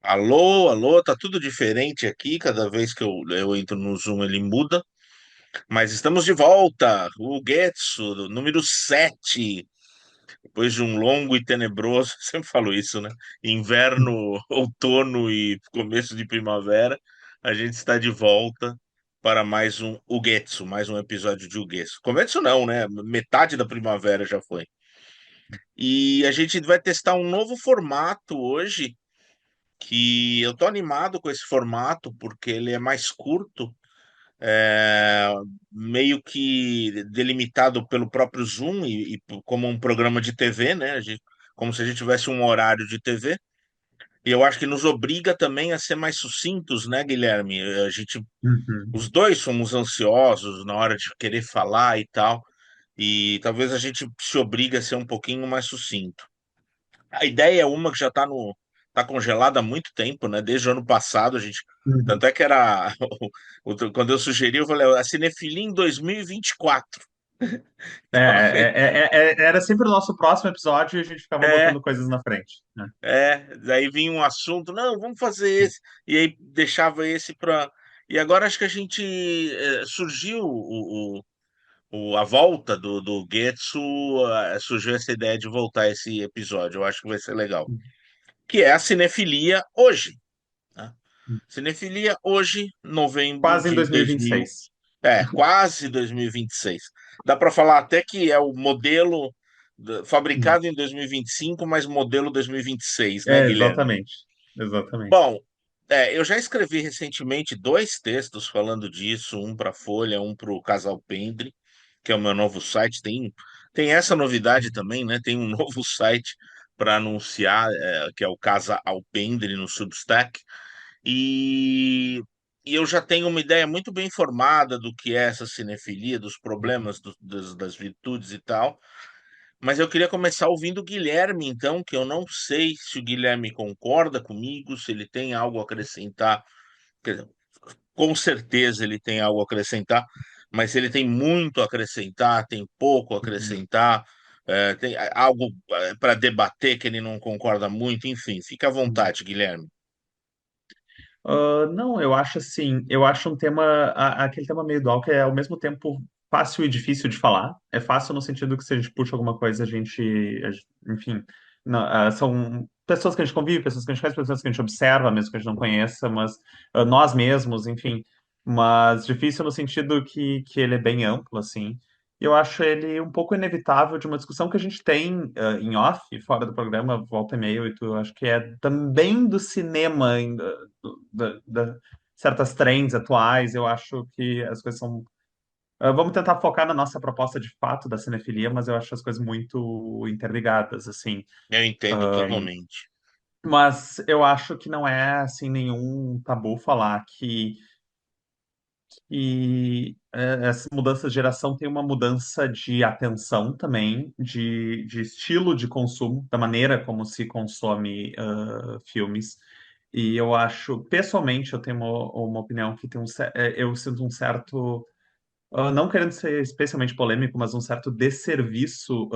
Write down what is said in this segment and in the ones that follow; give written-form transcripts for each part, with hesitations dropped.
Alô, alô, tá tudo diferente aqui. Cada vez que eu entro no Zoom ele muda, mas estamos de volta. O Getsu, número 7. Depois de um longo e tenebroso, sempre falo isso, né? Inverno, outono e começo de primavera, a gente está de volta para mais um Ugetsu, mais um episódio de Ugetsu. Começo não, né? Metade da primavera já foi. E a gente vai testar um novo formato hoje que eu tô animado com esse formato porque ele é mais curto, é, meio que delimitado pelo próprio Zoom e como um programa de TV, né? Como se a gente tivesse um horário de TV. E eu acho que nos obriga também a ser mais sucintos, né, Guilherme? Uhum. Os dois somos ansiosos na hora de querer falar e tal, e talvez a gente se obrigue a ser um pouquinho mais sucinto. A ideia é uma que já está no tá congelada há muito tempo, né? Desde o ano passado, a gente. Uhum. Tanto é que era. Quando eu sugeri, eu falei, a cinefilia em 2024. Então, Era sempre o nosso próximo episódio e a gente ficava é, botando coisas na frente, né? daí vinha um assunto, não, vamos fazer esse. E aí deixava esse para. E agora acho que a gente surgiu a volta do Getsu, surgiu essa ideia de voltar esse episódio. Eu acho que vai ser legal. Que é a cinefilia hoje. Né? Cinefilia hoje, novembro Quase em de 2000, 2026. quase 2026. Dá para falar até que é o modelo Uhum. fabricado em 2025, mas modelo 2026, né, É, Guilherme? exatamente. Exatamente. Bom, eu já escrevi recentemente dois textos falando disso, um para Folha, um para o Casal Pendre, que é o meu novo site. Tem essa novidade também, né? Tem um novo site para anunciar, que é o Casa Alpendre no Substack. E, e eu já tenho uma ideia muito bem formada do que é essa cinefilia, dos problemas, das virtudes e tal. Mas eu queria começar ouvindo o Guilherme, então, que eu não sei se o Guilherme concorda comigo, se ele tem algo a acrescentar. Quer dizer, com certeza ele tem algo a acrescentar, mas se ele tem muito a acrescentar, tem pouco a Uhum. acrescentar, tem algo para debater que ele não concorda muito, enfim, fica à Uhum. vontade, Guilherme. Não, eu acho assim, eu acho um tema, aquele tema meio dual que é ao mesmo tempo fácil e difícil de falar. É fácil no sentido que se a gente puxa alguma coisa, enfim, são pessoas que a gente convive, pessoas que a gente conhece, pessoas que a gente observa, mesmo que a gente não conheça, mas nós mesmos, enfim. Mas difícil no sentido que ele é bem amplo, assim. E eu acho ele um pouco inevitável de uma discussão que a gente tem em off, fora do programa, volta e meia, e tu, acho que é também do cinema, ainda certas trends atuais. Eu acho que as coisas são. Vamos tentar focar na nossa proposta de fato da cinefilia, mas eu acho as coisas muito interligadas, assim. Eu entendo totalmente. Mas eu acho que não é assim nenhum tabu falar que essa mudança de geração tem uma mudança de atenção também, de estilo de consumo, da maneira como se consome filmes. E eu acho, pessoalmente, eu tenho uma opinião que tem eu sinto um certo, não querendo ser especialmente polêmico, mas um certo desserviço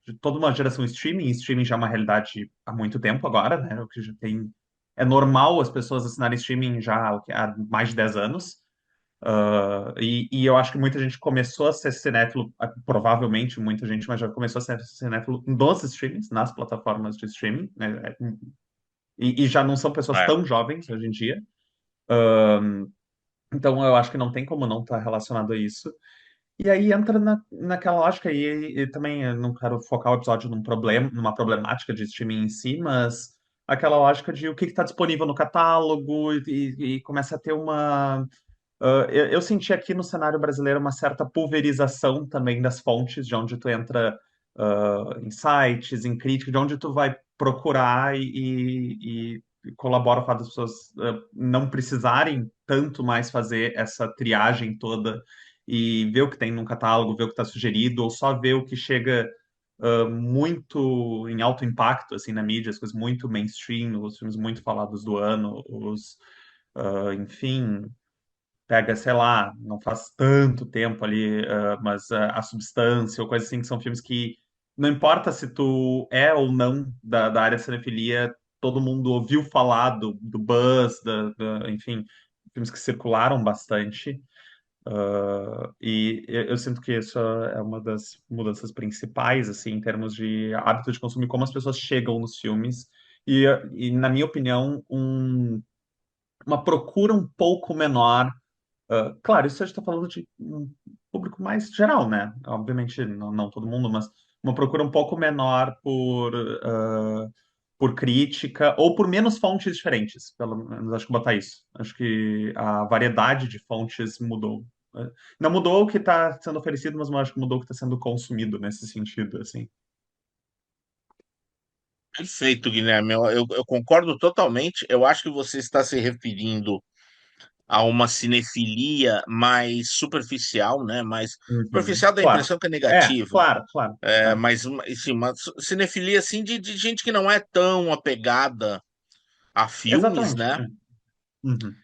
de toda uma geração streaming. Streaming já é uma realidade há muito tempo agora, né? O que já tem, é normal as pessoas assinarem streaming já há mais de 10 anos. E eu acho que muita gente começou a ser cinéfilo, provavelmente muita gente, mas já começou a ser cinéfilo nos streamings, nas plataformas de streaming, né? E já não são pessoas É, tão jovens hoje em dia. Então eu acho que não tem como não estar relacionado a isso. E aí entra naquela lógica, e também eu não quero focar o episódio numa problemática de streaming em si, mas aquela lógica de o que está disponível no catálogo e começa a ter uma. Eu senti aqui no cenário brasileiro uma certa pulverização também das fontes, de onde tu entra em sites, em críticas, de onde tu vai procurar e colabora com as pessoas não precisarem tanto mais fazer essa triagem toda e ver o que tem no catálogo, ver o que está sugerido, ou só ver o que chega muito em alto impacto assim na mídia, as coisas muito mainstream, os filmes muito falados do ano, enfim, pega, sei lá, não faz tanto tempo ali, mas a Substância ou coisa assim, que são filmes que não importa se tu é ou não da área cinefilia, todo mundo ouviu falar do Buzz, enfim, filmes que circularam bastante. E eu sinto que isso é uma das mudanças principais, assim, em termos de hábito de consumir, como as pessoas chegam nos filmes. E na minha opinião, uma procura um pouco menor. Claro, isso a gente está falando de um público mais geral, né? Obviamente, não todo mundo, mas uma procura um pouco menor por crítica ou por menos fontes diferentes. Pelo menos acho que botar isso. Acho que a variedade de fontes mudou. Não mudou o que está sendo oferecido, mas eu acho que mudou o que está sendo consumido nesse sentido, assim. Perfeito, Guilherme. Eu concordo totalmente. Eu acho que você está se referindo a uma cinefilia mais superficial, né? Mais Uhum. superficial dá a Claro. impressão que é É, negativa. claro, claro. É, É. mas assim, uma cinefilia assim de gente que não é tão apegada a filmes, Exatamente. né? É. Uhum.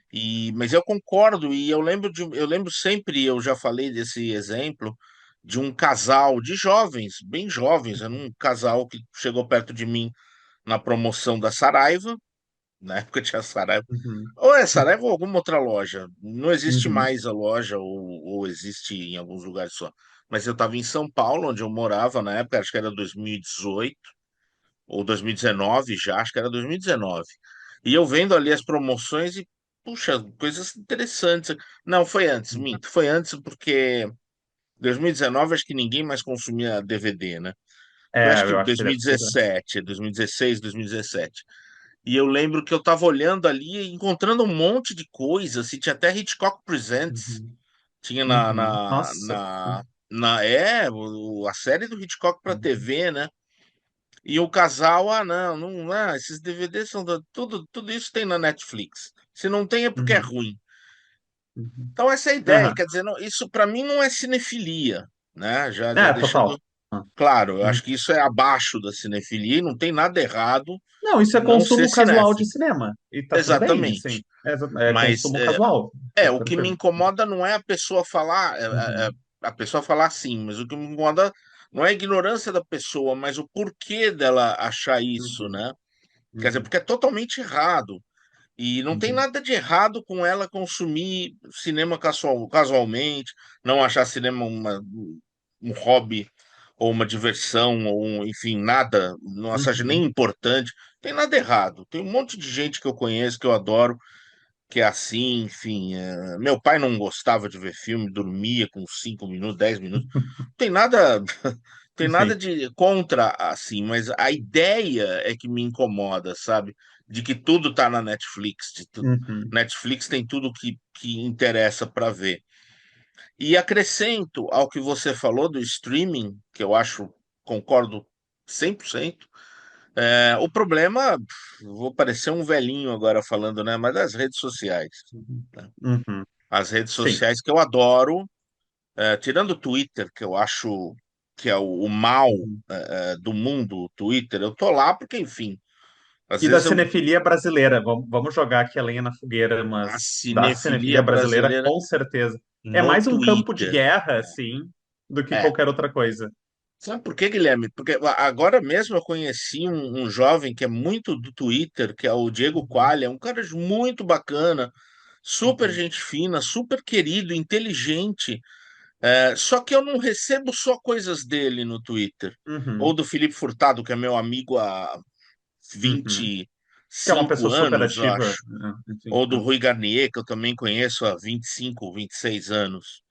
Mas eu concordo e eu lembro sempre, eu já falei desse exemplo de um casal de jovens, bem jovens, era um casal que chegou perto de mim na promoção da Saraiva, na época tinha Saraiva, Uhum. ou é Saraiva ou alguma outra loja. Não existe Uhum. mais a loja, ou existe em alguns lugares só. Mas eu estava em São Paulo, onde eu morava na época, acho que era 2018 ou 2019 já, acho que era 2019. E eu vendo ali as promoções e, puxa, coisas interessantes. Não, foi antes, minto. Foi antes porque 2019 acho que ninguém mais consumia DVD, né? Foi É, acho que eu acho que deve ter sido antes. 2017, 2016, 2017. E eu lembro que eu tava olhando ali e encontrando um monte de coisa, assim, tinha até Hitchcock Presents, Uhum. tinha Nossa. a série do Hitchcock para Uhum. TV, né? E o casal, não, esses DVDs são tudo isso tem na Netflix. Se não tem é porque é Uhum. ruim. Uhum. Então essa é a ideia, Aham. quer dizer, isso para mim não é cinefilia, né? Já É, deixando total. Ah. claro, eu Uhum. acho que isso é abaixo da cinefilia e não tem nada errado Não, isso é em não ser consumo casual de cinéfilo. cinema. E tá tudo bem, assim. Exatamente. É Mas consumo casual. Tá o que me tranquilo. incomoda não é a pessoa falar, Uhum. a pessoa falar assim, mas o que me incomoda não é a ignorância da pessoa, mas o porquê dela achar isso, Uhum. né? Quer dizer, Uhum. porque é totalmente errado. E não tem Uhum. nada de errado com ela consumir cinema casualmente, não achar cinema um hobby ou uma diversão, enfim, nada, não achar nem Uhum. importante. Não tem nada errado. Tem um monte de gente que eu conheço, que eu adoro, que é assim, enfim. Meu pai não gostava de ver filme, dormia com 5 minutos, 10 minutos. Não tem nada, tem nada Sim. de contra assim, mas a ideia é que me incomoda, sabe? De que tudo tá na Netflix, Uhum. Netflix tem tudo que interessa para ver. E acrescento ao que você falou do streaming, que eu acho, concordo 100%. O problema, vou parecer um velhinho agora falando, né? Mas das redes sociais, Uhum. né? Uhum. As redes Sim. sociais que eu adoro, tirando o Twitter, que eu acho que é o mal Uhum. do mundo, o Twitter, eu tô lá porque, enfim, às E da vezes cinefilia brasileira, vamos jogar aqui a lenha na fogueira, a mas da cinefilia cinefilia brasileira, brasileira com certeza. É no mais um campo de Twitter. guerra, assim, do que É. qualquer outra coisa. Sabe por quê, Guilherme? Porque agora mesmo eu conheci um jovem que é muito do Twitter, que é o Diego Uhum. Qualia, um cara muito bacana, super Uhum. gente fina, super querido, inteligente. Só que eu não recebo só coisas dele no Twitter. Ou Uhum. do Felipe Furtado, que é meu amigo há Uhum. vinte e Que é uma cinco pessoa super anos, eu ativa, acho. né? Enfim. Ou do Rui Garnier, que eu também conheço há 25, 26 anos.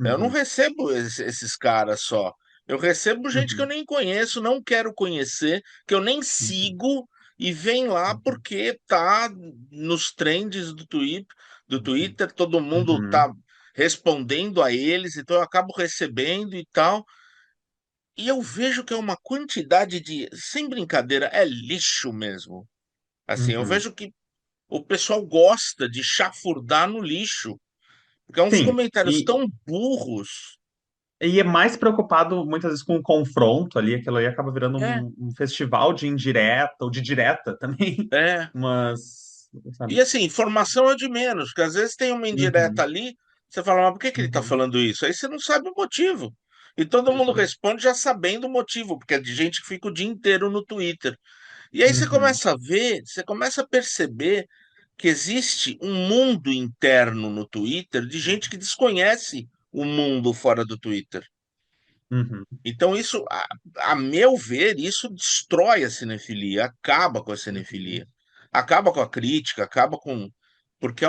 Eu não Uhum. recebo esses caras só. Eu recebo gente que eu Uhum. nem conheço, não quero conhecer, que eu nem Uhum. sigo e vem lá Uhum. porque tá nos trends do Twitter, todo mundo Uhum. tá respondendo a eles, então eu acabo recebendo e tal. E eu vejo que é uma quantidade sem brincadeira, é lixo mesmo. Assim, eu Uhum. vejo que o pessoal gosta de chafurdar no lixo, porque é uns Sim, comentários tão burros. e é mais preocupado muitas vezes com o confronto ali, aquilo aí acaba virando É, um festival de indireta, ou de direta também, é. mas, E sabe? assim, informação é de menos, porque às vezes tem uma indireta Uhum. ali, você fala, mas por que que ele está Uhum. falando isso? Aí você não sabe o motivo. E todo mundo Uhum. responde já sabendo o motivo, porque é de gente que fica o dia inteiro no Twitter. E aí você Uhum. começa a ver, você começa a perceber que existe um mundo interno no Twitter de gente que desconhece o mundo fora do Twitter. Uhum. Então, isso, a meu ver, isso destrói a cinefilia, acaba com a cinefilia, acaba com a crítica, acaba com. Porque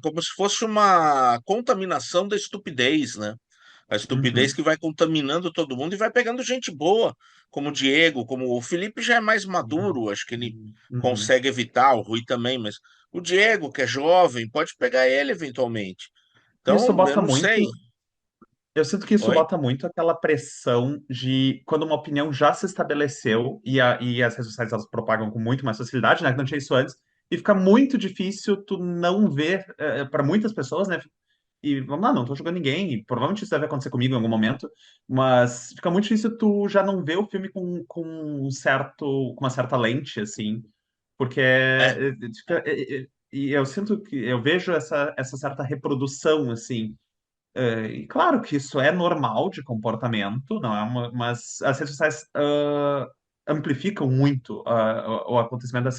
como se fosse uma contaminação da estupidez, né? A estupidez Uhum. que vai contaminando todo mundo e vai pegando gente boa, como o Diego, como o Felipe já é mais maduro, acho que ele Uhum. Uhum. consegue evitar, o Rui também, mas o Diego, que é jovem, pode pegar ele eventualmente. Isso Então, eu bota não sei. muito. Eu sinto que isso Oi? bota muito aquela pressão de quando uma opinião já se estabeleceu e as redes sociais elas propagam com muito mais facilidade, né? Que não tinha isso antes, e fica muito difícil tu não ver, para muitas pessoas, né? E vamos lá, não tô julgando ninguém, e provavelmente isso deve acontecer comigo em algum momento, mas fica muito difícil tu já não ver o filme com uma certa lente, assim, porque É, e eu sinto que eu vejo essa certa reprodução, assim. E claro que isso é normal de comportamento, não é mas as redes sociais amplificam muito o acontecimento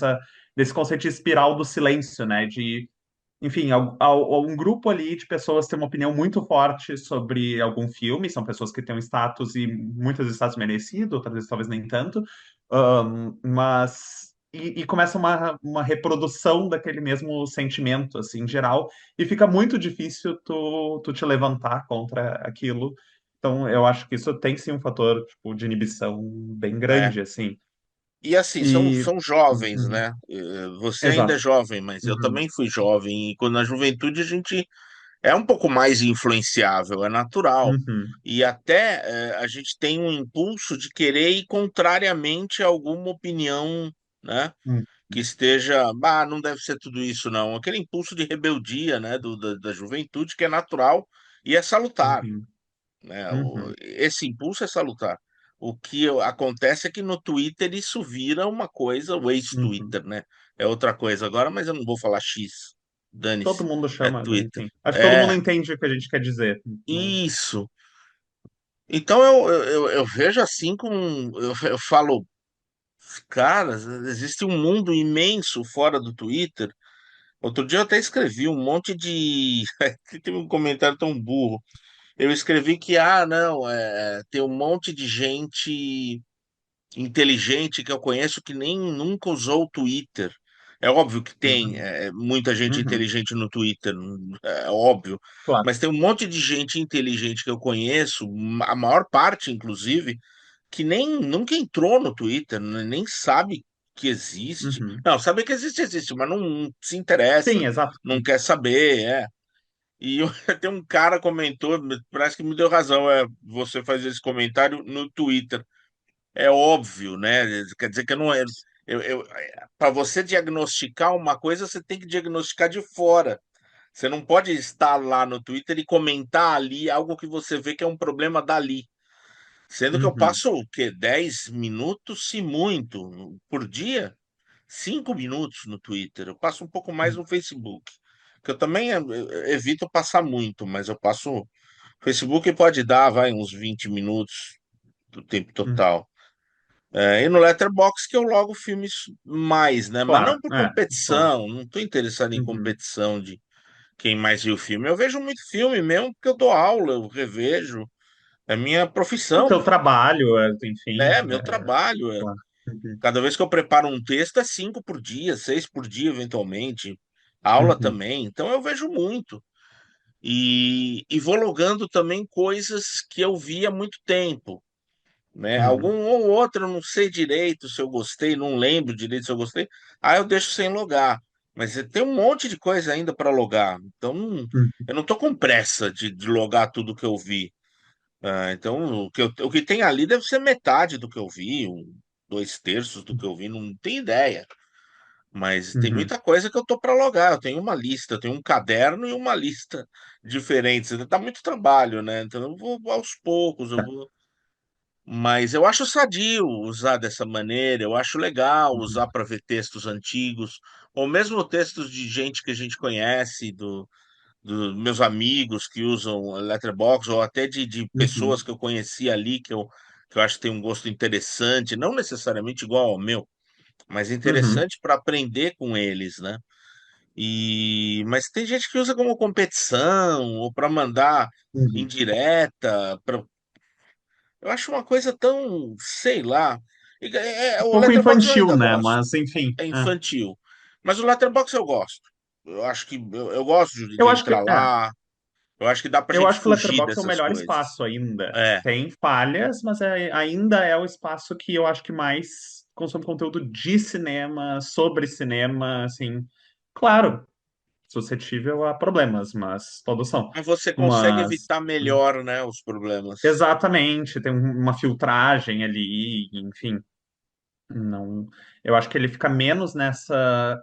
desse conceito de espiral do silêncio, né? De, enfim, um grupo ali de pessoas tem uma opinião muito forte sobre algum filme, são pessoas que têm um status e muitas vezes status merecido, outras vezes talvez nem tanto, mas e começa uma reprodução daquele mesmo sentimento, assim, em geral, e fica muito difícil tu te levantar contra aquilo. Então, eu acho que isso tem sim um fator, tipo, de inibição bem é. grande, assim. E assim, E são jovens, uhum, né? Você ainda é exato. jovem, mas eu Uhum, também fui jovem, e quando na juventude a gente é um pouco mais influenciável, é natural. uhum, E até a gente tem um impulso de querer ir contrariamente a alguma opinião, né? uhum, Que esteja, bah, não deve ser tudo isso, não. Aquele impulso de rebeldia, né? Da juventude que é natural e é salutar, uhum, né? uhum, Esse impulso é salutar. O que acontece é que no Twitter isso vira uma coisa, o uhum. ex-Twitter, né? É outra coisa agora, mas eu não vou falar X. Todo Dane-se. mundo É chama, Twitter. enfim. Acho que todo mundo É, entende o que a gente quer dizer. isso. Então eu vejo assim com. Eu falo, cara, existe um mundo imenso fora do Twitter. Outro dia eu até escrevi um monte de. Teve um comentário tão burro. Eu escrevi que, não, tem um monte de gente inteligente que eu conheço que nem nunca usou o Twitter. É óbvio que tem Uhum, muita gente uhum, inteligente no Twitter, é óbvio, claro. mas tem um monte de gente inteligente que eu conheço, a maior parte, inclusive, que nem nunca entrou no Twitter, nem sabe que existe. Uhum. Não, sabe que existe, existe, mas não se Sim, interessa, exato. não quer saber, é. E tem um cara comentou, parece que me deu razão, você fazer esse comentário no Twitter. É óbvio, né? Quer dizer que eu não é. Para você diagnosticar uma coisa, você tem que diagnosticar de fora. Você não pode estar lá no Twitter e comentar ali algo que você vê que é um problema dali. Sendo que eu Uhum, passo o quê? 10 minutos, se muito, por dia? 5 minutos no Twitter. Eu passo um pouco mais no Facebook. Que eu também evito passar muito, mas eu passo. Facebook pode dar, vai, uns 20 minutos do tempo uhum. total. E no Letterboxd que eu logo filmes mais, né? Mas Claro, não por claro. competição, não estou interessado em Uhum. competição de quem mais viu o filme. Eu vejo muito filme mesmo porque eu dou aula, eu revejo. É minha O profissão, teu trabalho, enfim, né? Meu trabalho. claro. Uhum, Cada vez que eu preparo um texto é 5 por dia, 6 por dia, eventualmente. Aula uhum, também. Então eu vejo muito. E vou logando também coisas que eu vi há muito tempo, né? uhum, Algum ou outro, eu não sei direito se eu gostei, não lembro direito se eu gostei. Aí eu deixo sem logar. Mas tem um monte de coisa ainda para logar. Então uhum, eu não estou com pressa de logar tudo que eu vi. Então o que tem ali deve ser metade do que eu vi, 2/3 do que eu vi, não tenho ideia. Mas tem uhum, muita coisa que eu tô para logar. Eu tenho uma lista, eu tenho um caderno e uma lista diferentes. Dá muito trabalho, né? Então eu vou aos poucos, eu tá, vou. Mas eu acho sadio usar dessa maneira, eu acho legal uhum, usar para ver textos antigos, ou mesmo textos de gente que a gente conhece, dos meus amigos que usam Letterboxd, ou até de pessoas uhum, que eu conheci ali, que eu acho que tem um gosto interessante, não necessariamente igual ao meu, mas Uhum, interessante para aprender com eles, né? Mas tem gente que usa como competição ou para mandar uhum. indireta. Eu acho uma coisa tão, sei lá. Um O pouco Letterboxd eu infantil, ainda né? gosto, Mas, enfim. é É. infantil. Mas o Letterboxd eu gosto. Eu acho que eu gosto de Eu acho que, entrar lá. Eu acho que dá pra eu gente acho que o fugir Letterboxd é o dessas melhor coisas. espaço ainda. É, Tem falhas, mas ainda é o espaço que eu acho que mais consome conteúdo de cinema, sobre cinema, assim. Claro, suscetível a problemas, mas todos são. mas você consegue Mas evitar melhor, né, os problemas. exatamente, tem uma filtragem ali, enfim. Não, eu acho que ele fica menos nessa.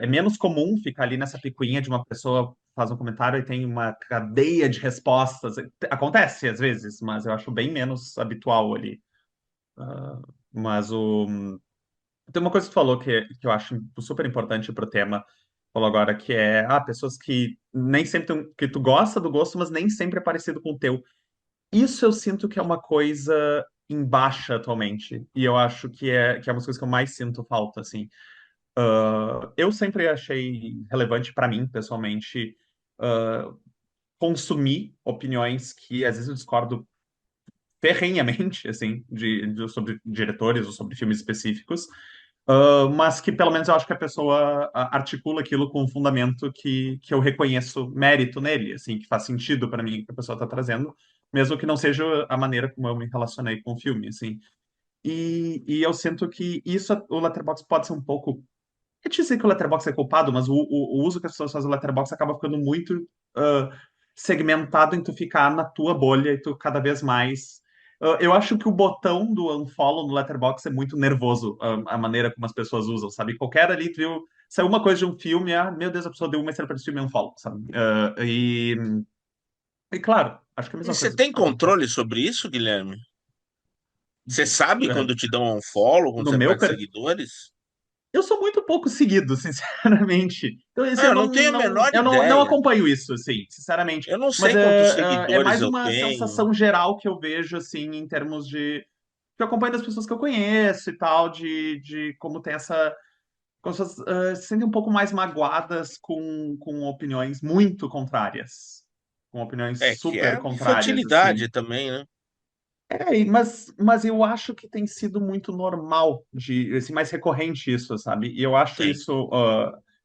É menos comum ficar ali nessa picuinha de uma pessoa faz um comentário e tem uma cadeia de respostas. Acontece às vezes, mas eu acho bem menos habitual ali. Ah, mas tem uma coisa que tu falou que eu acho super importante pro tema, falou agora, que é pessoas que nem sempre que tu gosta do gosto, mas nem sempre é parecido com o teu. Isso eu sinto que é uma coisa em baixa atualmente. E eu acho que é uma das coisas que eu mais sinto falta, assim. Eu sempre achei relevante para mim, pessoalmente, ah, consumir opiniões que às vezes eu discordo ferrenhamente, assim, sobre diretores ou sobre filmes específicos, mas que pelo menos eu acho que a pessoa articula aquilo com um fundamento que eu reconheço mérito nele, assim, que faz sentido para mim o que a pessoa está trazendo, mesmo que não seja a maneira como eu me relacionei com o filme, assim. E eu sinto que isso, o Letterboxd pode ser um pouco. É dizer que o Letterboxd é culpado, mas o uso que as pessoas fazem do Letterboxd acaba ficando muito ah, segmentado em tu ficar na tua bolha e tu cada vez mais. Eu acho que o botão do unfollow no Letterboxd é muito nervoso, a maneira como as pessoas usam, sabe? Qualquer ali, tu viu, saiu uma coisa de um filme, meu Deus, a pessoa deu uma estrela para esse filme, unfollow, sabe? E claro, acho que é a E mesma você coisa tem acontece. controle sobre isso, Guilherme? Você sabe quando te dão um follow, quando No você meu perde perfil. seguidores? Eu sou muito pouco seguido, sinceramente. Então, assim, Ah, eu não tenho a menor eu não ideia. acompanho isso, assim, sinceramente. Eu não Mas sei quantos é seguidores mais eu uma tenho. sensação geral que eu vejo, assim, em termos de. Que eu acompanho das pessoas que eu conheço e tal, de como tem essa. Como as pessoas se sentem um pouco mais magoadas com opiniões muito contrárias. Com É opiniões que super é contrárias, assim. infantilidade também, né? Mas eu acho que tem sido muito normal, assim, mais recorrente isso, sabe? E eu acho Tem. isso,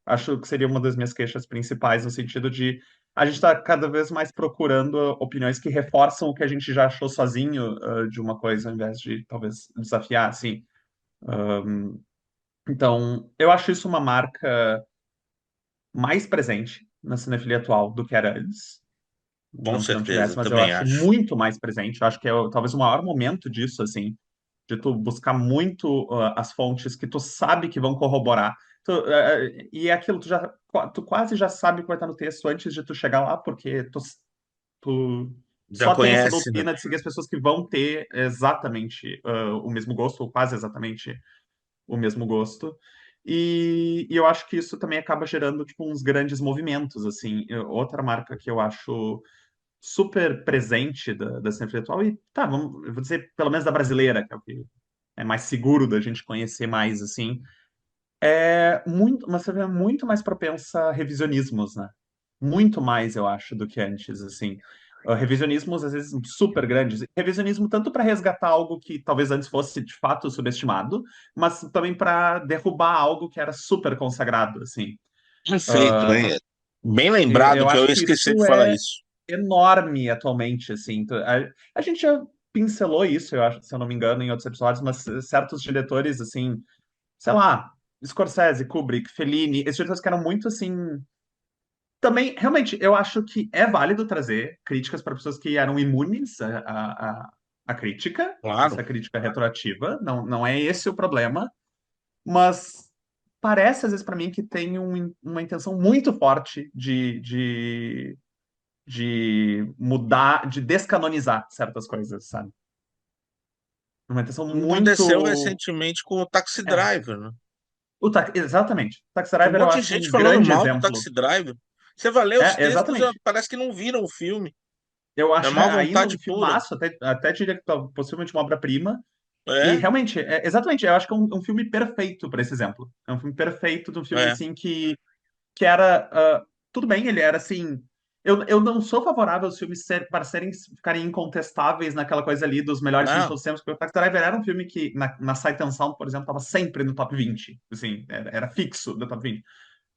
acho que seria uma das minhas queixas principais, no sentido de a gente está cada vez mais procurando opiniões que reforçam o que a gente já achou sozinho, de uma coisa, ao invés de talvez desafiar, assim. Então, eu acho isso uma marca mais presente na cinefilia atual do que era antes. Com Não que não tivesse, certeza, mas eu também acho acho. muito mais presente. Eu acho que é talvez o maior momento disso, assim, de tu buscar muito as fontes que tu sabe que vão corroborar. E é aquilo, tu quase já sabe o que vai estar no texto antes de tu chegar lá, porque tu Já só tem essa conhece, né? doutrina de seguir as pessoas que vão ter exatamente o mesmo gosto, ou quase exatamente o mesmo gosto. E eu acho que isso também acaba gerando tipo, uns grandes movimentos, assim. Outra marca que eu acho super presente da cena atual, e tá, eu vou dizer pelo menos da brasileira, que é o que é mais seguro da gente conhecer mais, assim, mas você vê muito mais propensa a revisionismos, né? Muito mais, eu acho, do que antes, assim. Revisionismos, às vezes, super grandes. Revisionismo tanto para resgatar algo que talvez antes fosse, de fato, subestimado, mas também para derrubar algo que era super consagrado, assim. Perfeito, bem, bem Eu, lembrado eu que eu acho ia que esquecer isso de falar é isso. enorme atualmente, assim. Então, a gente já pincelou isso, eu acho, se eu não me engano, em outros episódios, mas certos diretores, assim, sei lá, Scorsese, Kubrick, Fellini, esses diretores que eram muito, assim... Também, realmente, eu acho que é válido trazer críticas para pessoas que eram imunes à crítica, Claro. essa crítica retroativa, não é esse o problema, mas parece, às vezes, para mim, que tem uma intenção muito forte de mudar, de descanonizar certas coisas, sabe? Uma intenção Como aconteceu muito. recentemente com o Taxi É, Driver, né? exatamente. Taxi Tinha um Driver eu monte de acho gente um falando grande mal do exemplo. Taxi Driver. Você vai ler os textos, Exatamente. parece que não viram o filme. Eu É acho má ainda um vontade pura. filmaço, até diria que possivelmente uma obra-prima. E É, realmente, exatamente, eu acho que é um filme perfeito para esse exemplo. É um filme perfeito de um filme é. assim que era. Tudo bem, ele era assim. Eu não sou favorável aos filmes ficarem incontestáveis naquela coisa ali dos melhores filmes de Não, todos os tempos, porque o Taxi Driver era um filme que, na Sight and Sound, por exemplo, estava sempre no top 20. Assim, era fixo do top 20.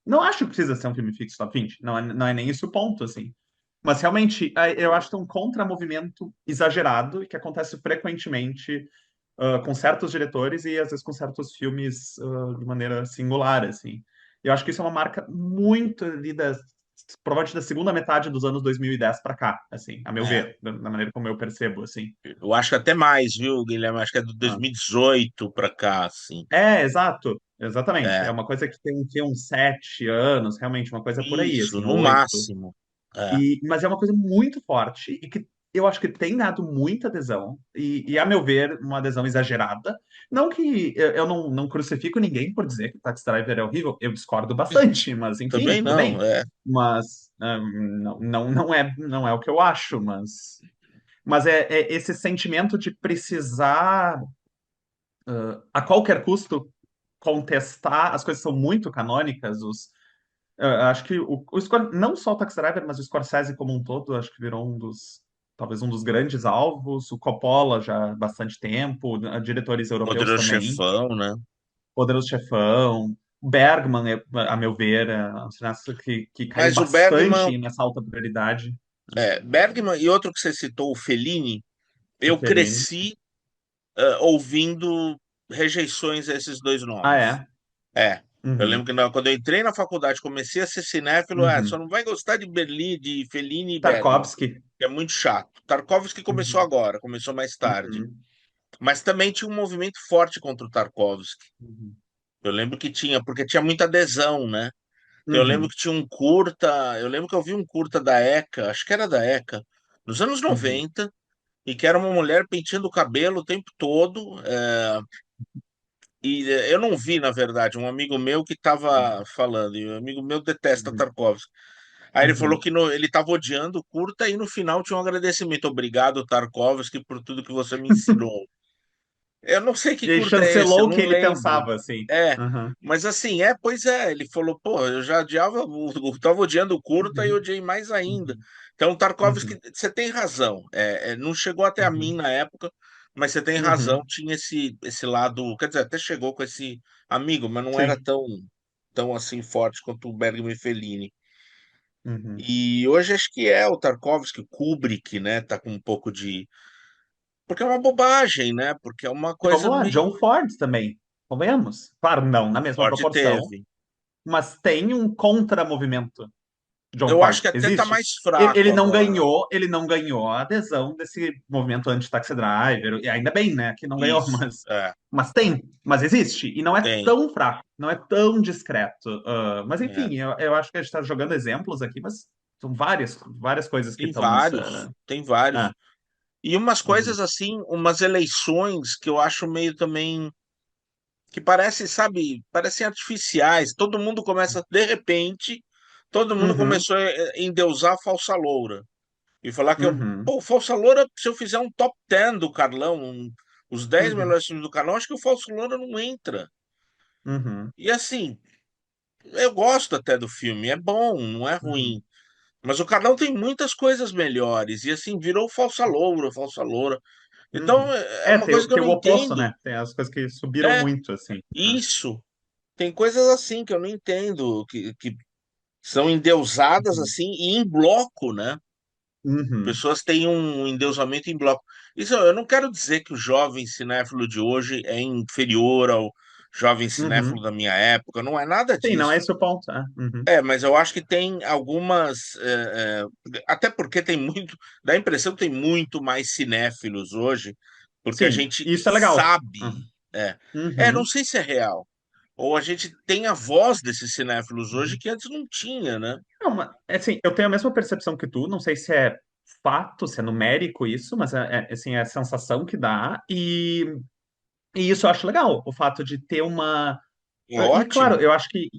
Não acho que precisa ser um filme fixo top 20. Não é nem esse o ponto, assim. Mas realmente, eu acho que é um contramovimento exagerado e que acontece frequentemente com certos diretores e às vezes com certos filmes de maneira singular, assim. Eu acho que isso é uma marca muito ali provavelmente da segunda metade dos anos 2010 para cá, assim, a meu é. ver, da maneira como eu percebo, assim. Eu acho que até mais, viu, Guilherme? Acho que é do Ah. 2018 pra cá, assim. Exato, exatamente. É É, uma coisa que tem que, uns 7 anos, realmente, uma coisa por aí, isso, assim, no 8. máximo. É. Mas é uma coisa muito forte e que eu acho que tem dado muita adesão, a meu ver, uma adesão exagerada. Não que eu não crucifico ninguém por dizer que o Taxi Driver é horrível, eu discordo bastante, mas enfim, Também tudo bem. não, é. Mas não é o que eu acho, mas é esse sentimento de precisar, a qualquer custo, contestar, as coisas são muito canônicas, acho que não só o Taxi Driver, mas o Scorsese como um todo, acho que virou talvez um dos grandes alvos. O Coppola já há bastante tempo, diretores europeus Poderoso também. Chefão, né? Poderoso Chefão. O Bergman, a meu ver, um cineasta que caiu Mas o Bergman, bastante nessa alta prioridade. Bergman e outro que você citou, o Fellini, O eu Fellini. cresci ouvindo rejeições a esses dois Ah, nomes. é? É. Eu lembro Uhum. que quando eu entrei na faculdade, comecei a ser cinéfilo, só Uhum. não vai gostar de Berlim, de Fellini e Bergman, Tarkovsky. que é muito chato. Tarkovsky começou Uhum. agora, começou mais tarde. Uhum. Mas também tinha um movimento forte contra o Tarkovsky. Uhum. Eu lembro que tinha, porque tinha muita adesão, né? Então, eu lembro Uhum. que tinha um curta, eu lembro que eu vi um curta da ECA, acho que era da ECA, nos anos Uhum. 90, e que era uma mulher penteando o cabelo o tempo todo. Eu não vi, na verdade, um amigo meu que estava falando, e o amigo meu detesta Uhum. Tarkovsky. Aí ele falou Uhum. que ele estava odiando o curta e no final tinha um agradecimento. Obrigado, Tarkovsky, por tudo que você me ensinou. Eu não sei que E aí curta é esse, eu chancelou o que não ele lembro. pensava, assim. É, Uhum. mas assim, pois é, ele falou, pô, eu já odiava, eu tava odiando o curta e Uhum. odiei mais ainda. Uhum. Então, Tarkovsky, Uhum. você tem razão, não chegou até a mim Uhum. na época, mas você tem razão, Uhum. tinha esse lado, quer dizer, até chegou com esse amigo, mas não era Sim. tão assim forte quanto o Bergman e Fellini. Uhum. E hoje acho que é o Tarkovsky, o Kubrick, né, tá com um pouco de... Porque é uma bobagem, né, porque é uma E coisa vamos lá, meio... John Ford também. Convenhamos. Claro, não na mesma Ford proporção, teve. mas tem um contramovimento. John Eu Ford acho que até tá existe. mais Ele fraco não agora. ganhou, ele não ganhou a adesão desse movimento anti-taxi driver, e ainda bem, né, que não ganhou, Isso, mas tem, mas existe, e não é tem. tão fraco, não é tão discreto. Mas É. enfim, eu acho que a gente está jogando exemplos aqui, mas são várias, várias coisas que Tem estão nessa. vários, tem vários. Ah, E umas uhum, coisas assim, umas eleições que eu acho meio também que parecem, sabe, parecem artificiais. Todo mundo começa, de repente, todo mundo uhum, começou a endeusar a Falsa Loura. E falar que uhum, Falsa Loura, se eu fizer um top 10 do Carlão, os 10 uhum, melhores filmes do Carlão, acho que o Falsa Loura não entra. uhum, E assim, eu gosto até do filme, é bom, não é uhum. ruim. Mas o Carlão tem muitas coisas melhores. E assim, virou falsa loura, falsa loura. Então, Uhum. é uma coisa que eu Tem não o oposto, entendo. né? Tem as coisas que subiram É muito, assim. isso. Tem coisas assim que eu não entendo, que são endeusadas Uhum. assim e em bloco, né? Uhum. Pessoas têm um endeusamento em bloco. Isso eu não quero dizer que o jovem cinéfilo de hoje é inferior ao jovem cinéfilo Uhum. da minha época. Não é nada Sim, não é disso. esse o ponto. Uhum. Mas eu acho que tem algumas. Até porque tem muito. Dá a impressão que tem muito mais cinéfilos hoje, porque a Sim, gente isso é legal. sabe. É, não Uhum. sei se é real. Ou a gente tem a voz desses cinéfilos hoje Uhum. que antes não tinha, né? Não, mas, assim, eu tenho a mesma percepção que tu, não sei se é fato, se é numérico isso, mas assim, é a sensação que dá, e isso eu acho legal, o fato de ter uma. É E claro, ótimo. eu acho que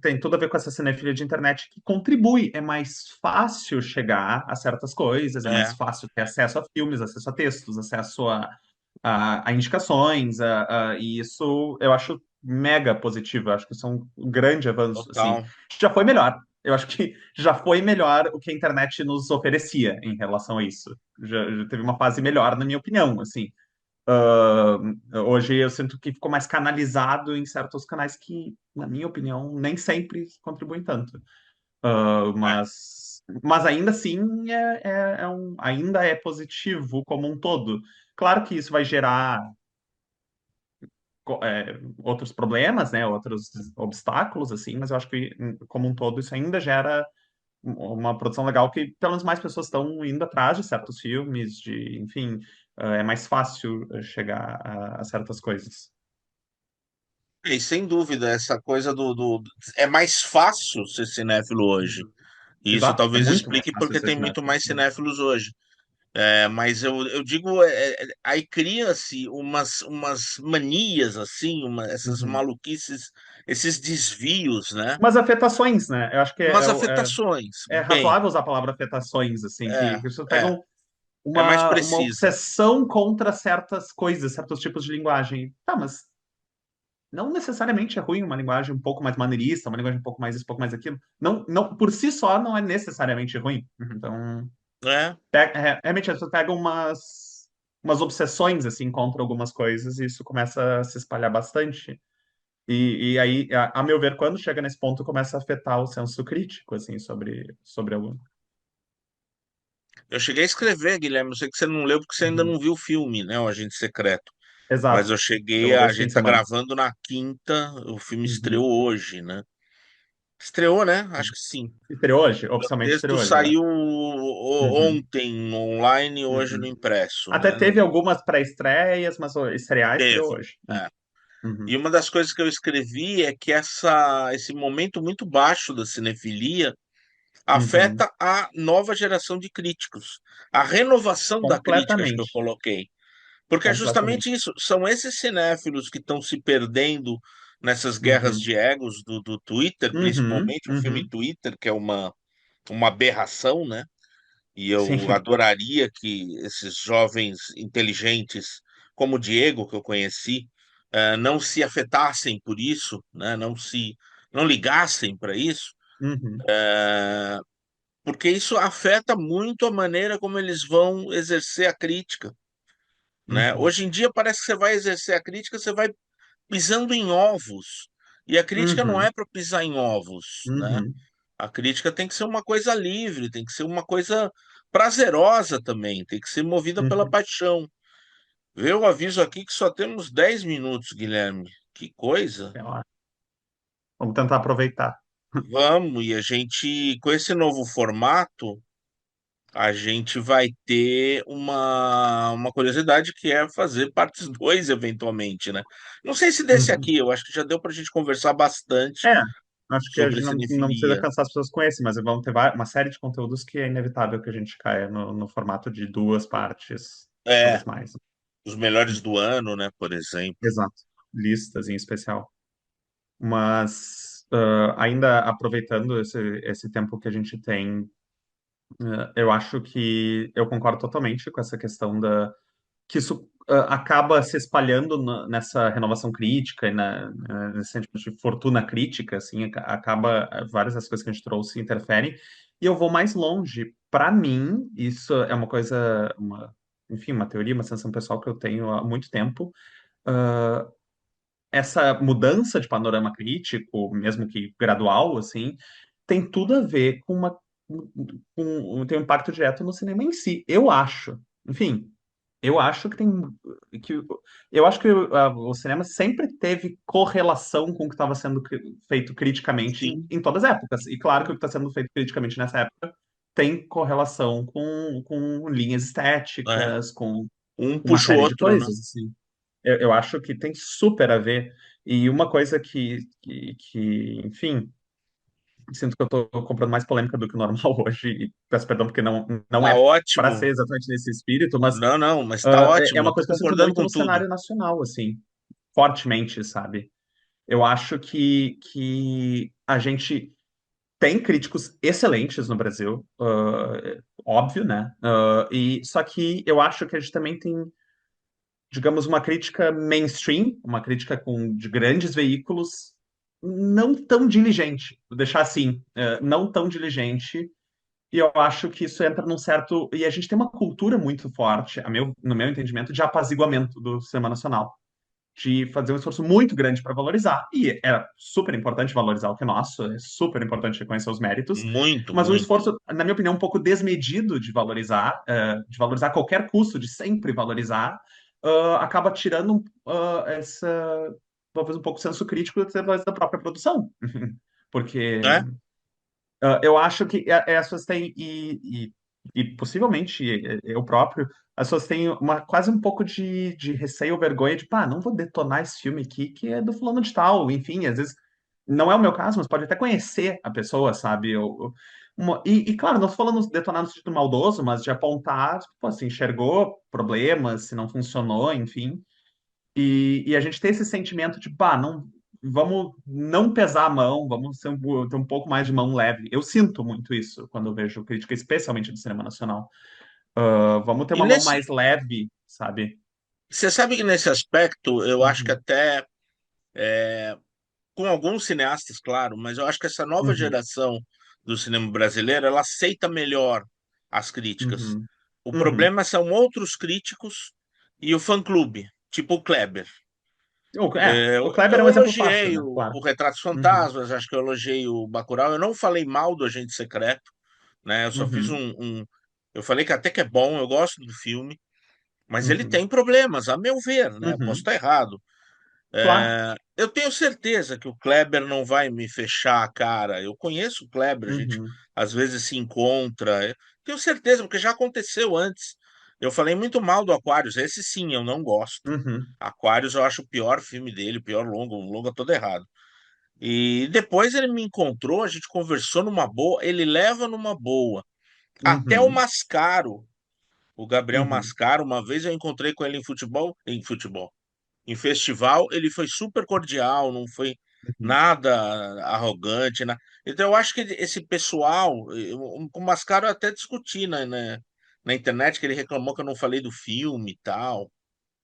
tem tudo a ver com essa cinefilia de internet que contribui. É mais fácil chegar a certas coisas, é mais É, fácil ter acesso a filmes, acesso a textos, acesso a indicações, e isso eu acho mega positivo. Eu acho que isso é um grande avanço, assim. total. Já foi melhor. Eu acho que já foi melhor o que a internet nos oferecia em relação a isso. Já teve uma fase melhor, na minha opinião, assim. Ah, hoje eu sinto que ficou mais canalizado em certos canais que, na minha opinião, nem sempre contribuem tanto. É. Mas ainda assim ainda é positivo como um todo. Claro que isso vai gerar outros problemas, né, outros obstáculos, assim, mas eu acho que como um todo isso ainda gera uma produção legal que pelo menos mais pessoas estão indo atrás de certos filmes, enfim, é mais fácil chegar a certas coisas. E sem dúvida, essa coisa é mais fácil ser cinéfilo hoje. Uhum. E isso Exato, é talvez muito mais explique fácil porque ser tem muito cinéfilo. mais cinéfilos hoje. Mas eu digo, aí cria-se umas manias, assim, essas Uhum. maluquices, esses desvios, né? Umas afetações, né? Eu acho que Umas afetações. é Bem, razoável usar a palavra afetações, assim, é, que vocês é, pegam é mais uma precisa. obsessão contra certas coisas, certos tipos de linguagem. Tá, mas não necessariamente é ruim uma linguagem um pouco mais maneirista, uma linguagem um pouco mais isso, um pouco mais aquilo. Não, não, por si só não é necessariamente ruim. Então, É, realmente, as pessoas pegam umas obsessões, assim, contra algumas coisas e isso começa a se espalhar bastante. E aí, a meu ver, quando chega nesse ponto, começa a afetar o senso crítico, assim, sobre algum. eu cheguei a escrever, Guilherme. Eu sei que você não leu porque você ainda Uhum. não viu o filme, né? O Agente Secreto. Mas Exato. eu Eu cheguei, vou ver a esse fim gente de tá semana. gravando na quinta, o filme Uhum. estreou hoje, né? Estreou, né? Acho que sim. Estreou hoje? O Oficialmente texto estreou hoje, eu saiu acho. Uhum. ontem online, hoje no Uhum. impresso, Até né? teve algumas pré-estreias, mas o estrear estreou Teve. hoje. É. Uhum. E uma das coisas que eu escrevi é que esse momento muito baixo da cinefilia Uhum. afeta a nova geração de críticos. A renovação da crítica, acho que eu Completamente. coloquei. Porque é justamente Completamente. isso. São esses cinéfilos que estão se perdendo nessas guerras Uhum. de egos do Twitter, Uhum. principalmente o filme Uhum. Twitter, que é uma aberração, né? E eu Sim. adoraria que esses jovens inteligentes, como o Diego, que eu conheci, não se afetassem por isso, né? Não ligassem para isso, Uhum. porque isso afeta muito a maneira como eles vão exercer a crítica, né? Uhum. Hoje em dia parece que você vai exercer a crítica, você vai pisando em ovos. E a crítica não Uhum. é para pisar em ovos, né? Uhum. A crítica tem que ser uma coisa livre, tem que ser uma coisa prazerosa também, tem que ser movida pela Uhum. paixão. Eu aviso aqui que só temos 10 minutos, Guilherme. Que coisa. Sei lá. Vamos tentar aproveitar. Vamos, e a gente, com esse novo formato, a gente vai ter uma curiosidade que é fazer partes 2 eventualmente, né? Não sei se desse Uhum. aqui, eu acho que já deu para a gente conversar bastante É, acho que a sobre gente não precisa cinefilia. cansar as pessoas com esse, mas vão ter uma série de conteúdos que é inevitável que a gente caia no formato de duas partes, É, talvez mais. os melhores Uhum. do ano, né, por exemplo. Exato. Listas em especial. Mas ainda aproveitando esse tempo que a gente tem, eu acho que eu concordo totalmente com essa questão que isso acaba se espalhando nessa renovação crítica e nesse sentimento de fortuna crítica, assim, acaba várias das coisas que a gente trouxe interferem. E eu vou mais longe. Para mim, isso é uma coisa, enfim, uma teoria, uma sensação pessoal que eu tenho há muito tempo. Ah, essa mudança de panorama crítico, mesmo que gradual, assim, tem tudo a ver tem um impacto direto no cinema em si. Eu acho. Enfim, eu acho que tem que eu acho que o cinema sempre teve correlação com o que estava sendo feito criticamente Sim, em todas as épocas. E claro que o que está sendo feito criticamente nessa época tem correlação com linhas é. estéticas, com Um uma puxa o série de outro, né? coisas, assim. Eu acho que tem super a ver. E uma coisa enfim, sinto que eu tô comprando mais polêmica do que o normal hoje, e peço perdão porque não Tá é para ser ótimo. exatamente nesse espírito, mas Não, não, mas tá é ótimo. Eu uma tô coisa que eu sinto concordando muito com no tudo. cenário nacional, assim, fortemente, sabe? Eu acho que a gente tem críticos excelentes no Brasil, óbvio, né? E só que eu acho que a gente também tem, digamos, uma crítica mainstream, uma crítica de grandes veículos, não tão diligente, vou deixar assim, não tão diligente. E eu acho que isso entra num certo. E a gente tem uma cultura muito forte, no meu entendimento, de apaziguamento do cinema nacional, de fazer um esforço muito grande para valorizar. E é super importante valorizar o que é nosso, é super importante reconhecer os méritos, Muito, mas um muito. esforço, na minha opinião, um pouco desmedido de valorizar a qualquer custo, de sempre valorizar, acaba tirando talvez um pouco o senso crítico da própria produção. Porque É? eu acho que essas têm, e possivelmente eu próprio, as pessoas têm quase um pouco de receio ou vergonha de, pá, não vou detonar esse filme aqui que é do fulano de tal. Enfim, às vezes não é o meu caso, mas pode até conhecer a pessoa, sabe? Claro, não estou falando de detonar no sentido maldoso, mas de apontar, tipo, assim, enxergou problemas, se não funcionou, enfim. E a gente tem esse sentimento de, pá, não, vamos não pesar a mão, vamos ter um pouco mais de mão leve. Eu sinto muito isso quando eu vejo crítica, especialmente do cinema nacional. Vamos ter E uma mão nesse, mais leve, sabe? você sabe que nesse aspecto, eu acho que Uhum, até com alguns cineastas, claro, mas eu acho que essa nova uhum, geração do cinema brasileiro, ela aceita melhor as críticas. uhum, O uhum. problema são outros críticos e o fã-clube, tipo o Kleber. O Eu, Kleber é eu um exemplo fácil, elogiei né? Claro. o Retratos Uhum, Fantasmas, acho que eu elogiei o Bacurau. Eu não falei mal do Agente Secreto, né? Eu só fiz uhum, eu falei que até que é bom, eu gosto do filme, mas ele uhum, tem problemas, a meu ver, né? Posso uhum. estar errado. Claro. Eu tenho certeza que o Kleber não vai me fechar a cara. Eu conheço o Kleber, a gente Uhum, às vezes se encontra. Eu tenho certeza, porque já aconteceu antes. Eu falei muito mal do Aquarius, esse sim eu não gosto. uhum, Aquarius eu acho o pior filme dele, o pior longa, um longa todo errado. E depois ele me encontrou, a gente conversou numa boa, ele leva numa boa. Até o uhum, Mascaro, o Gabriel uhum, Mascaro, uma vez eu encontrei com ele em futebol, em festival, ele foi super cordial, não foi uhum, nada arrogante, né? Então eu acho que esse pessoal, com o Mascaro eu até discuti na internet, que ele reclamou que eu não falei do filme e tal.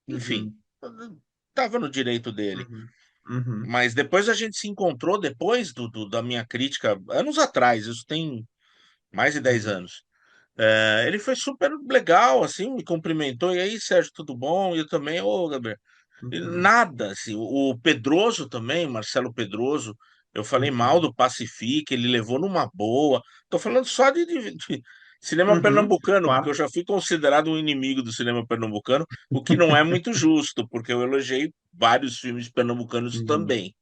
Enfim, uhum, tava no direito dele. uhum, uhum, Mas depois a gente se encontrou, depois da minha crítica, anos atrás, isso tem mais de 10 uhum, anos. Ele foi super legal, assim, me cumprimentou. E aí, Sérgio, tudo bom? E eu também, ô, Gabriel. E uhum, nada, assim. O Pedroso também, Marcelo Pedroso, eu falei mal uhum. do Pacific, ele levou numa boa. Tô falando só de cinema Uhum, pernambucano, porque eu claro. já fui considerado um inimigo do cinema pernambucano, o que não é muito justo, porque eu elogiei vários filmes pernambucanos Uhum, também.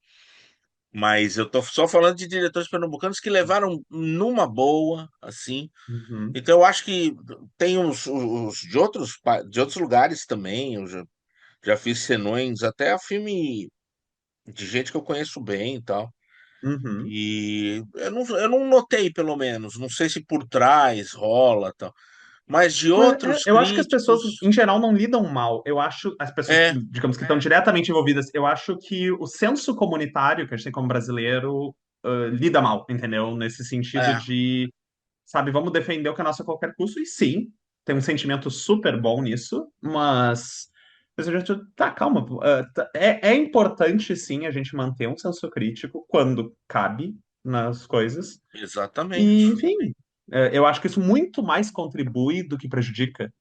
Mas eu tô só falando de diretores pernambucanos que levaram numa boa, assim. uhum, Então eu acho que tem os de de outros lugares também. Eu já fiz senões, até a filme de gente que eu conheço bem e tal. uhum. E eu não notei, pelo menos. Não sei se por trás rola tal. Mas de outros Eu acho que as pessoas, críticos, em geral, não lidam mal. Eu acho, as pessoas, é, digamos, que estão diretamente envolvidas, eu acho que o senso comunitário que a gente tem como brasileiro, lida mal, entendeu? Nesse sentido é, de, sabe, vamos defender o que é nosso a qualquer custo, e sim, tem um sentimento super bom nisso, mas a gente, tá, calma, pô, é importante, sim, a gente manter um senso crítico quando cabe nas coisas. E, exatamente. enfim, eu acho que isso muito mais contribui do que prejudica.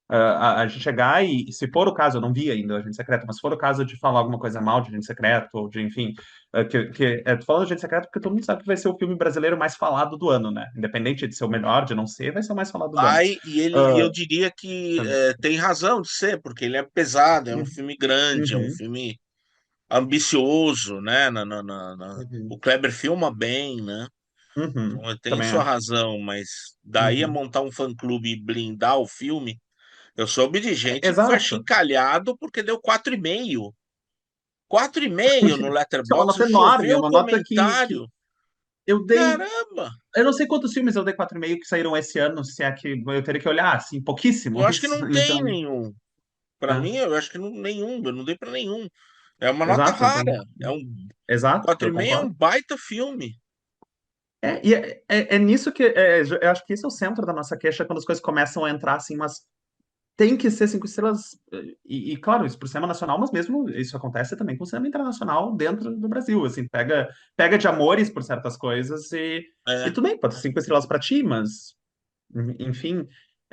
A gente chegar se for o caso, eu não vi ainda o Agente Secreto, mas se for o caso de falar alguma coisa mal de Agente Secreto, ou de, enfim, tô falando de Agente Secreto porque todo mundo sabe que vai ser o filme brasileiro mais falado do ano, né? Independente de ser o melhor, de não ser, vai ser o mais falado do ano. Vai, e Ah, eu diria que sabe? tem razão de ser, porque ele é pesado, é um Uhum, filme grande, é um uhum, filme ambicioso, né? O uhum, Kleber filma bem, né? uhum. Então tem Também sua acho. razão, mas daí a Uhum. montar um fã-clube e blindar o filme, eu soube de gente que foi Exato. achincalhado porque deu 4,5. 4,5 no Isso é uma Letterboxd, nota enorme, é choveu uma nota que comentário. eu dei. Caramba! Eu não sei quantos filmes eu dei 4,5 que saíram esse ano, se é que eu teria que olhar, assim, Eu acho que pouquíssimos. não tem Então, nenhum. Pra é. mim, eu acho que nenhum, eu não dei pra nenhum. É uma nota Exato, então, rara. É um exato, quatro eu e meio é um concordo. baita filme. E é nisso que eu acho que esse é o centro da nossa queixa quando as coisas começam a entrar assim, mas tem que ser 5 estrelas. Claro, isso pro cinema nacional, mas mesmo isso acontece também com o cinema internacional dentro do Brasil. Assim, pega de amores por certas coisas e É. tudo bem, pode ser 5 estrelas para ti, mas enfim,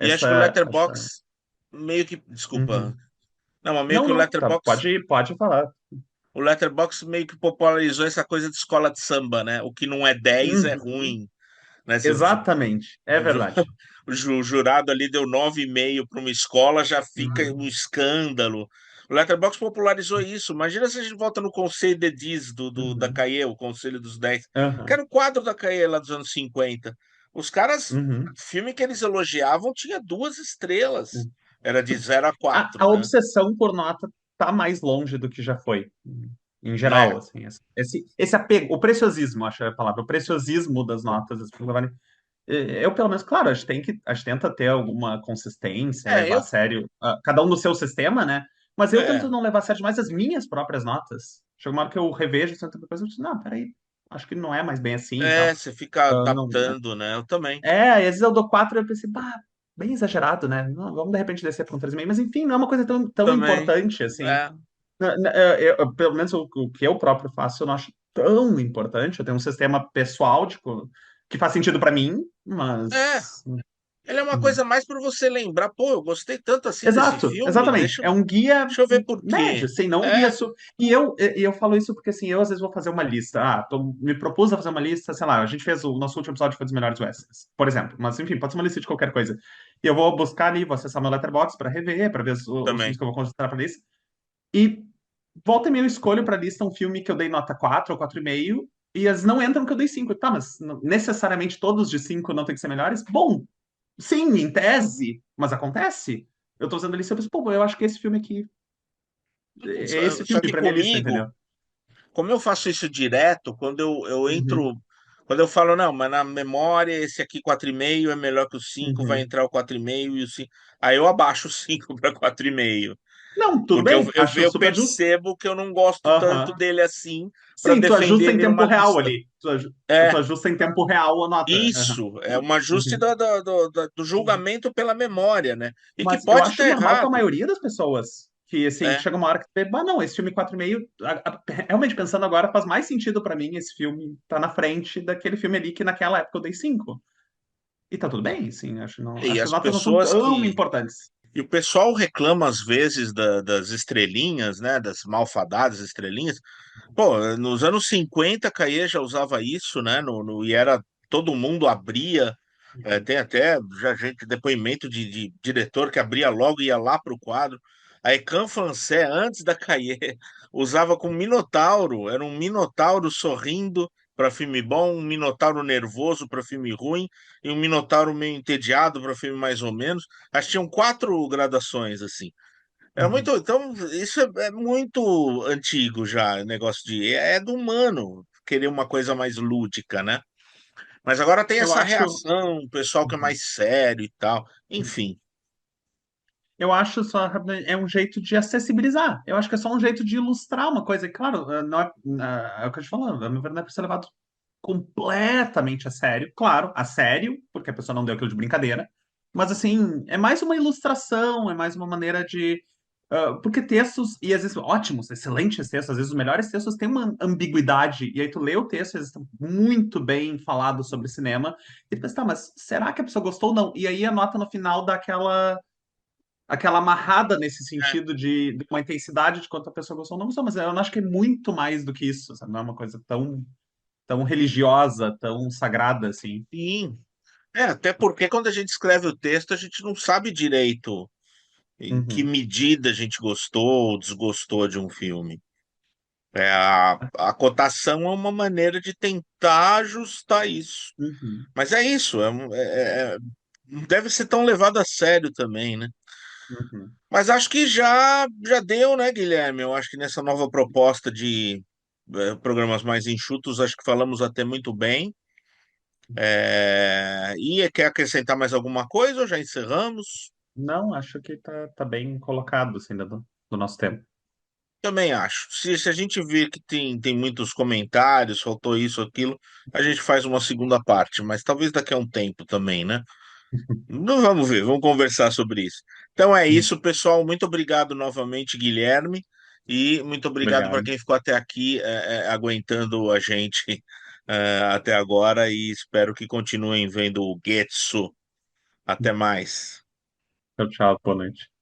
E acho que o essa. Letterboxd meio que. Desculpa. Uhum. Não, mas meio Não, que o não, tá, Letterboxd. pode falar. O Letterboxd meio que popularizou essa coisa de escola de samba, né? O que não é 10 é Uhum. ruim, né? Se o, Exatamente, é verdade. o jurado ali deu 9,5 para uma escola, já fica um Uhum. escândalo. O Letterboxd popularizou isso. Imagina se a gente volta no Conselho de 10 da Uhum. CAE, o Conselho dos 10, que Aham. era o quadro da CAE lá dos anos 50. Os caras, Uhum. filme que eles elogiavam tinha 2 estrelas. Era de 0 a A 4, né? obsessão por nota tá mais longe do que já foi, em É, geral, assim, esse apego, o preciosismo, acho que é a palavra, o preciosismo das notas, as pessoas levarem- eu, pelo menos, claro, a gente tenta ter alguma consistência, é, levar a eu, sério, cada um no seu sistema, né? Mas eu é, tento não levar a sério demais as minhas próprias notas. Chega uma hora que eu revejo certa coisa, eu digo, não, peraí, acho que não é mais bem assim e tal. você fica Não, adaptando, né? Eu também, às vezes eu dou 4 e eu pensei, bah, bem exagerado, né? Não, vamos de repente descer para um 3,5, mas enfim, não é uma coisa tão também. importante assim. É, Pelo menos o que eu próprio faço, eu não acho tão importante. Eu tenho um sistema pessoal, tipo, que faz sentido para mim, é. mas. Ele é uma Uhum. coisa mais para você lembrar, pô, eu gostei tanto assim desse Exato, filme, exatamente. É um guia deixa eu ver por médio, quê. assim, não um guia. É, E eu falo isso porque, assim, eu às vezes vou fazer uma lista. Me propus a fazer uma lista, sei lá, a gente fez o nosso último episódio foi dos melhores westerns, por exemplo. Mas, enfim, pode ser uma lista de qualquer coisa. E eu vou buscar ali, vou acessar meu Letterboxd para rever, para ver os filmes também. que eu vou considerar pra lista. E volta e meia eu escolho pra lista um filme que eu dei nota 4 ou 4,5, e as não entram que eu dei 5. Tá, mas necessariamente todos de 5 não tem que ser melhores? Bom, sim, em tese, mas acontece. Eu tô usando a lista e eu penso, pô, eu acho que esse filme aqui é esse Só filme que pra minha lista, comigo, entendeu? como eu faço isso direto, quando eu Uhum, entro, quando eu falo, não, mas na memória esse aqui 4,5 é melhor que o 5, vai uhum. entrar o 4,5 e o 5. Aí eu abaixo o 5 para 4,5. Não, tudo Porque bem, acho eu super justo. percebo que eu não gosto tanto Aham. dele assim para Sim, tu defender ajusta em ele tempo numa real lista. ali. Tu É, ajusta em tempo real a nota. Aham. isso, é um ajuste Uhum. do julgamento pela memória, né? E que Mas eu pode acho estar normal com a errado. maioria das pessoas. Que, assim, É. chega uma hora que tu vê, bah, não, esse filme 4,5, realmente pensando agora, faz mais sentido pra mim esse filme tá na frente daquele filme ali que naquela época eu dei 5. E tá tudo bem, assim, E acho que as as notas não são pessoas tão que. importantes. E o pessoal reclama às vezes das estrelinhas, né? Das malfadadas estrelinhas. Pô, nos anos 50 a Caê já usava isso, né? E era. Todo mundo abria. Tem até já gente, depoimento de diretor que abria logo e ia lá para o quadro. A Ecan Francé, antes da Cahiers, usava com Minotauro. Era um Minotauro sorrindo para filme bom, um Minotauro nervoso para filme ruim e um Minotauro meio entediado para filme mais ou menos. Acho que tinham 4 gradações assim. É Uhum. muito, então isso é muito antigo já, o negócio de é do humano querer uma coisa mais lúdica, né? Mas agora tem Eu essa acho. reação, o pessoal que é Uhum. mais sério e tal. Enfim, Eu acho só é um jeito de acessibilizar. Eu acho que é só um jeito de ilustrar uma coisa. E, claro, não é o que eu te falando, a meu ver, não é pra ser levado completamente a sério. Claro, a sério, porque a pessoa não deu aquilo de brincadeira. Mas, assim, é mais uma ilustração, é mais uma maneira de. Porque textos, e às vezes ótimos, excelentes textos, às vezes os melhores textos têm uma ambiguidade, e aí tu lê o texto, às vezes estão muito bem falado sobre cinema, e tu pensa, tá, mas será que a pessoa gostou ou não? E aí a nota no final dá aquela amarrada nesse é, sentido de uma intensidade de quanto a pessoa gostou ou não gostou, mas eu não acho que é muito mais do que isso, sabe? Não é uma coisa tão religiosa, tão sagrada assim. sim. Até porque quando a gente escreve o texto, a gente não sabe direito em que Uhum, medida a gente gostou ou desgostou de um filme. A cotação é uma maneira de tentar ajustar isso. uhum, Mas é isso, não deve ser tão levado a sério também, né? uhum. Mas acho que já deu, né, Guilherme? Eu acho que nessa nova proposta de programas mais enxutos, acho que falamos até muito bem. E quer acrescentar mais alguma coisa ou já encerramos? Não, acho que tá bem colocado assim do nosso tempo. Também acho. Se a gente vê que tem muitos comentários, faltou isso, aquilo, a gente faz uma segunda parte, mas talvez daqui a um tempo também, né? Não, vamos ver, vamos conversar sobre isso. Então é isso, pessoal. Muito obrigado novamente, Guilherme, e muito obrigado para Obrigado. quem ficou até aqui aguentando a gente até agora e espero que continuem vendo o Getsu. Até mais. Tchau, tchau, boa noite.